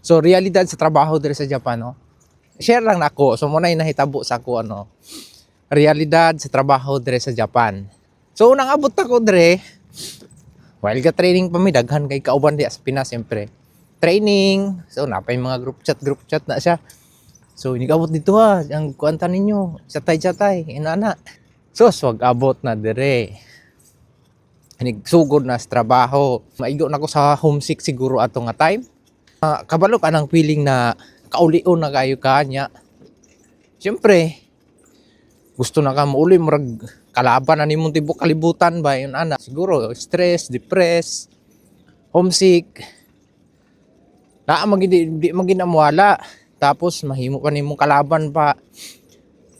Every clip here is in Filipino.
So realidad sa trabaho diri sa Japan, no. Share lang nako. So muna nahitabo sa ako realidad sa trabaho dire sa Japan. So unang abot ako dire, while ga training pa mi daghan kay kauban di sa Pinas siyempre. Training, so napay mga group chat na siya. So inigabot dito ang kuanta ninyo, chatay inana. So swag abot na dire. Sugod na sa trabaho. Maigo na ko sa homesick siguro ato nga time. Kabalo ka ng feeling na kaulion na kayo kanya. Siyempre, gusto na ka mauli murag kalaban na nimong tibok kalibutan ba yun ana. Siguro stress, depressed, homesick. Di maginamwala. Tapos mahimo pa nimong kalaban pa.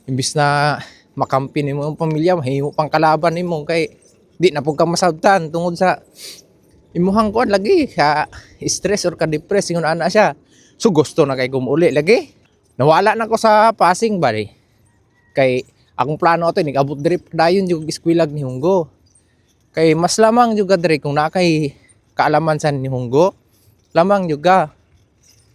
Imbis na makampi nimo ang pamilya, mahimo pang kalaban nimo kay di na pud ka masabtan tungod sa imuhang kuan lagi ka stress or ka depress ingon ana siya. So gusto na kay gumuli lagi. Nawala na ko sa passing bali. Kay akong plano ato ni abot diri dayon jud iskwilag ni Hunggo. Kay mas lamang jud diri kung naa kay kaalaman sa ni Hunggo. Lamang jud ka.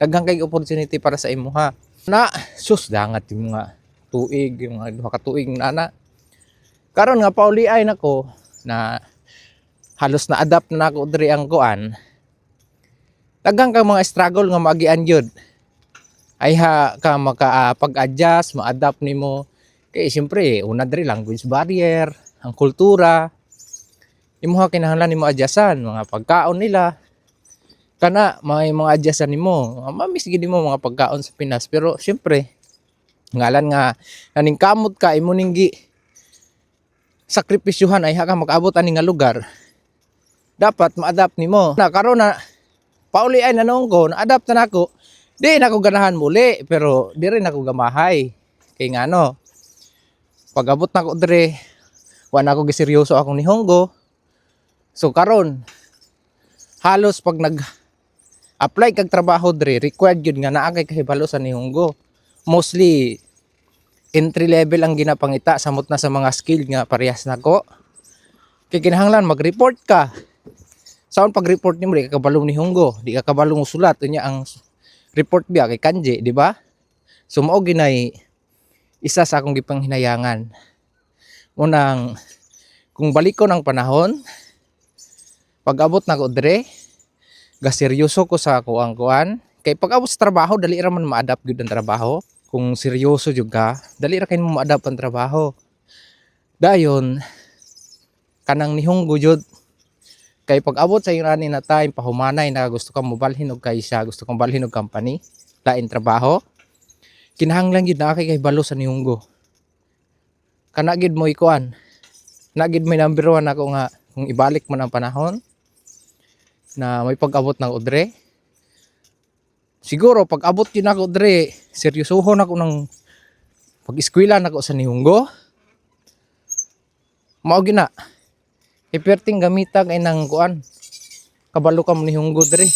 Daghang kay opportunity para sa imuha. Na sus dangat yung mga tuig, yung mga duha ka tuig na. Karon nga pauliay nako na halos na adapt na ako diri ang kuan. Daghang kang mga struggle nga maagian jud. Ay ka makapag-adjust, ma-adapt nimo. Kay siyempre una diri language barrier, ang kultura. Imuha kinahanglan nimo adjustan mga pagkaon nila. Kana may mga adjustan nimo. Mamiss gid nimo mga pagkaon sa Pinas pero siyempre ngalan nga naning kamot ka imo ning gi sakripisyuhan ay ka mag-abot ani nga lugar. Dapat ma-adapt nimo. Na karon na pauli ay nanong ko, na-adapt na nako. Di na ko ganahan muli pero di rin ako gamahay. Kay ngano pag-abot na ko dire wa na ako giseryoso akong ni Hunggo. So karon halos pag nag-apply kag trabaho dire required gyud nga naa kay kahibalo sa ni Hunggo. Mostly entry level ang ginapangita samot na sa mga skill nga parehas nako. Kay kinahanglan mag-report ka. Saon pag-report nimo di ka kabalo ni Hunggo, di ka kabalo mo sulat unya ang report biya kay kanji, di ba? So mao ginay isa sa akong gipanghinayangan. Unang kung balik ko ng panahon, pag-abot na ko dire, gaseryoso ko sa ako ang kuan. Kay pag-abot sa trabaho, dali ra man ma-adapt gyud ang trabaho. Kung seryoso jud ka, dali ra kay mo ma-adapt ang trabaho. Dayon kanang ni Hunggo jud kay pag-abot sa yung ani na time pahumanay na gusto kang mobalhin og kaysa, gusto kang balhin og company, lain trabaho. Kinahanglan gid na kay kahibalo sa ni Hunggo. Kana gid mo ikuan. Na gid may number 1 ako nga kung ibalik man ang panahon na may pag-abot na udre. Siguro pag-abot yun ako dre, seryosohon ako ng pag-eskwela nako sa ni Hunggo. Mao gina. Iperting gamita kay nang kuan. Kabalo ka mo ni Hunggo dre.